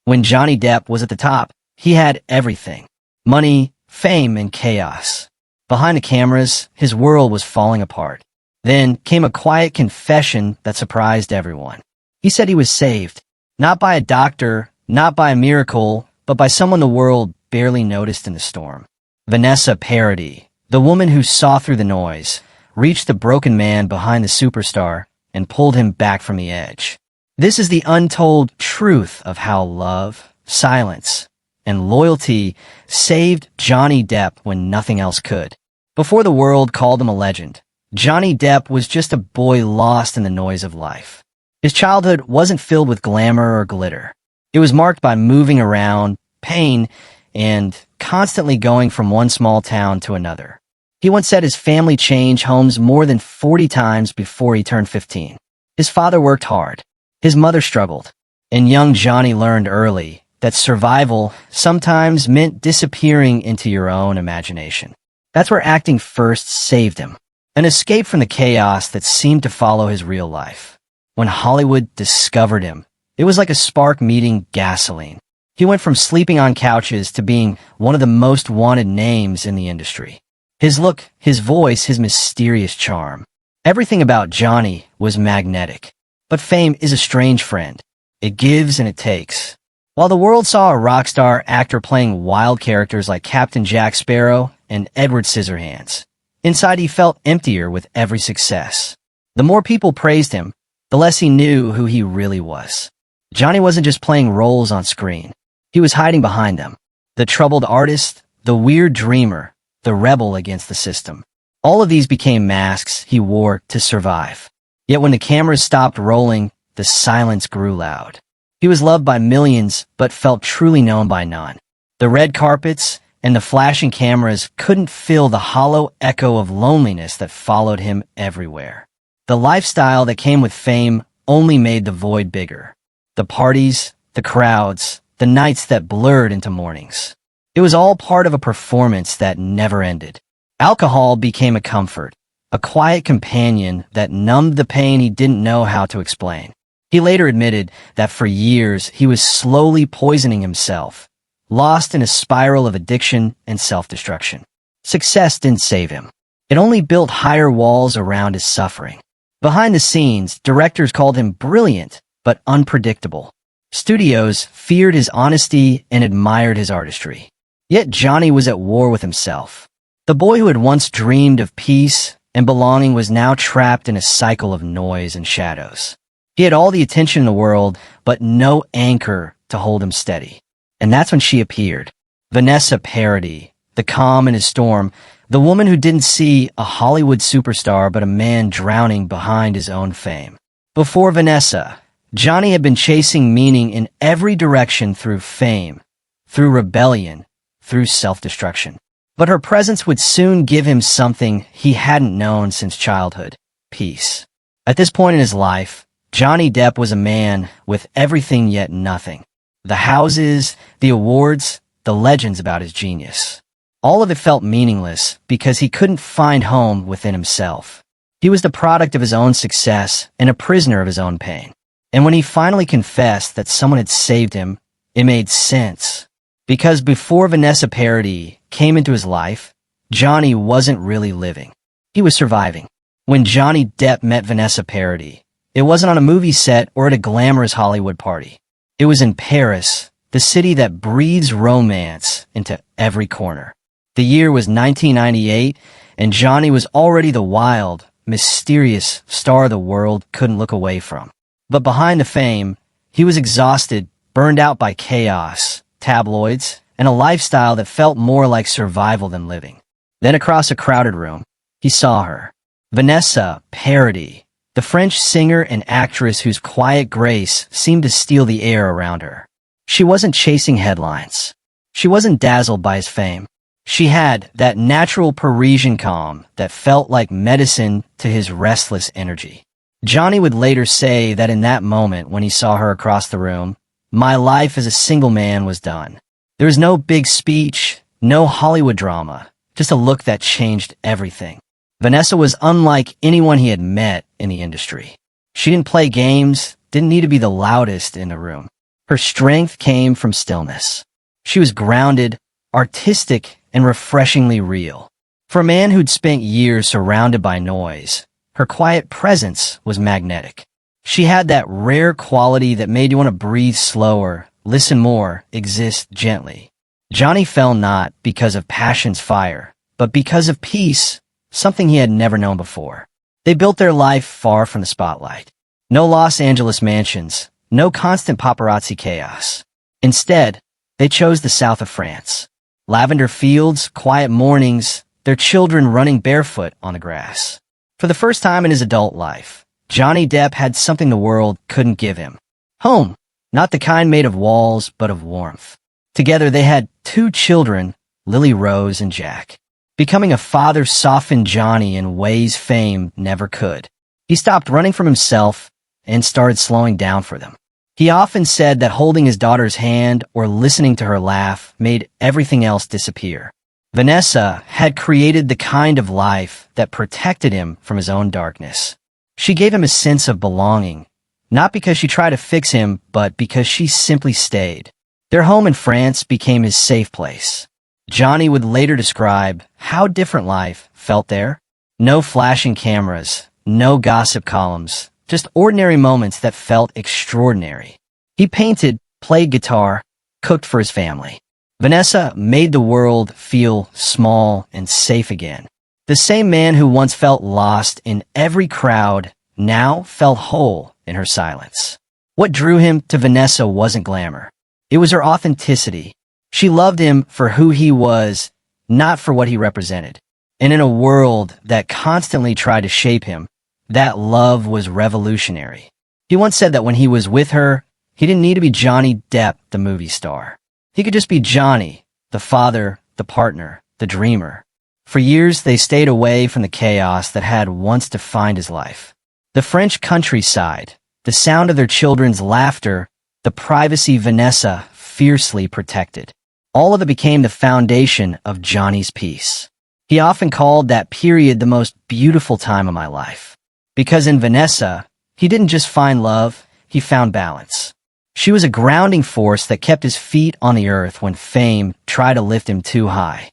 When Johnny Depp was at the top, he had everything: money, fame, and chaos. Behind the cameras, his world was falling apart. Then came a quiet confession that surprised everyone. He said he was saved, not by a doctor, not by a miracle, but by someone the world barely noticed in the storm. Vanessa Paradis, the woman who saw through the noise, reached the broken man behind the superstar and pulled him back from the edge. This is the untold truth of how love, silence, and loyalty saved Johnny Depp when nothing else could. Before the world called him a legend, Johnny Depp was just a boy lost in the noise of life. His childhood wasn't filled with glamour or glitter. It was marked by moving around, pain, and constantly going from one small town to another. He once said his family changed homes more than 40 times before he turned 15. His father worked hard. His mother struggled. And young Johnny learned early that survival sometimes meant disappearing into your own imagination. That's where acting first saved him. An escape from the chaos that seemed to follow his real life. When Hollywood discovered him, it was like a spark meeting gasoline. He went from sleeping on couches to being one of the most wanted names in the industry. His look, his voice, his mysterious charm. Everything about Johnny was magnetic. But fame is a strange friend. It gives and it takes. While the world saw a rock star actor playing wild characters like Captain Jack Sparrow and Edward Scissorhands, inside he felt emptier with every success. The more people praised him, the less he knew who he really was. Johnny wasn't just playing roles on screen. He was hiding behind them. The troubled artist, the weird dreamer, the rebel against the system. All of these became masks he wore to survive. Yet when the cameras stopped rolling, the silence grew loud. He was loved by millions, but felt truly known by none. The red carpets and the flashing cameras couldn't fill the hollow echo of loneliness that followed him everywhere. The lifestyle that came with fame only made the void bigger. The parties, the crowds, the nights that blurred into mornings. It was all part of a performance that never ended. Alcohol became a comfort, a quiet companion that numbed the pain he didn't know how to explain. He later admitted that for years he was slowly poisoning himself, lost in a spiral of addiction and self-destruction. Success didn't save him. It only built higher walls around his suffering. Behind the scenes, directors called him brilliant, but unpredictable. Studios feared his honesty and admired his artistry. Yet Johnny was at war with himself. The boy who had once dreamed of peace and belonging was now trapped in a cycle of noise and shadows. He had all the attention in the world, but no anchor to hold him steady. And that's when she appeared. Vanessa Paradis, the calm in his storm, the woman who didn't see a Hollywood superstar but a man drowning behind his own fame. Before Vanessa, Johnny had been chasing meaning in every direction through fame, through rebellion, through self-destruction. But her presence would soon give him something he hadn't known since childhood: peace. At this point in his life, Johnny Depp was a man with everything yet nothing. The houses, the awards, the legends about his genius. All of it felt meaningless because he couldn't find home within himself. He was the product of his own success and a prisoner of his own pain. And when he finally confessed that someone had saved him, it made sense. Because before Vanessa Paradis came into his life, Johnny wasn't really living. He was surviving. When Johnny Depp met Vanessa Paradis, it wasn't on a movie set or at a glamorous Hollywood party. It was in Paris, the city that breathes romance into every corner. The year was 1998, and Johnny was already the wild, mysterious star the world couldn't look away from. But behind the fame, he was exhausted, burned out by chaos, tabloids, and a lifestyle that felt more like survival than living. Then across a crowded room, he saw her. Vanessa Paradis, the French singer and actress whose quiet grace seemed to steal the air around her. She wasn't chasing headlines. She wasn't dazzled by his fame. She had that natural Parisian calm that felt like medicine to his restless energy. Johnny would later say that in that moment when he saw her across the room, my life as a single man was done. There was no big speech, no Hollywood drama, just a look that changed everything. Vanessa was unlike anyone he had met in the industry. She didn't play games, didn't need to be the loudest in the room. Her strength came from stillness. She was grounded, artistic, and refreshingly real. For a man who'd spent years surrounded by noise, her quiet presence was magnetic. She had that rare quality that made you want to breathe slower, listen more, exist gently. Johnny fell not because of passion's fire, but because of peace, something he had never known before. They built their life far from the spotlight. No Los Angeles mansions, no constant paparazzi chaos. Instead, they chose the south of France. Lavender fields, quiet mornings, their children running barefoot on the grass. For the first time in his adult life, Johnny Depp had something the world couldn't give him. Home, not the kind made of walls, but of warmth. Together they had 2 children, Lily Rose and Jack. Becoming a father softened Johnny in ways fame never could. He stopped running from himself and started slowing down for them. He often said that holding his daughter's hand or listening to her laugh made everything else disappear. Vanessa had created the kind of life that protected him from his own darkness. She gave him a sense of belonging, not because she tried to fix him, but because she simply stayed. Their home in France became his safe place. Johnny would later describe how different life felt there. No flashing cameras, no gossip columns, just ordinary moments that felt extraordinary. He painted, played guitar, cooked for his family. Vanessa made the world feel small and safe again. The same man who once felt lost in every crowd now felt whole in her silence. What drew him to Vanessa wasn't glamour. It was her authenticity. She loved him for who he was, not for what he represented. And in a world that constantly tried to shape him, that love was revolutionary. He once said that when he was with her, he didn't need to be Johnny Depp, the movie star. He could just be Johnny, the father, the partner, the dreamer. For years, they stayed away from the chaos that had once defined his life. The French countryside, the sound of their children's laughter, the privacy Vanessa fiercely protected. All of it became the foundation of Johnny's peace. He often called that period the most beautiful time of my life. Because in Vanessa, he didn't just find love, he found balance. She was a grounding force that kept his feet on the earth when fame tried to lift him too high.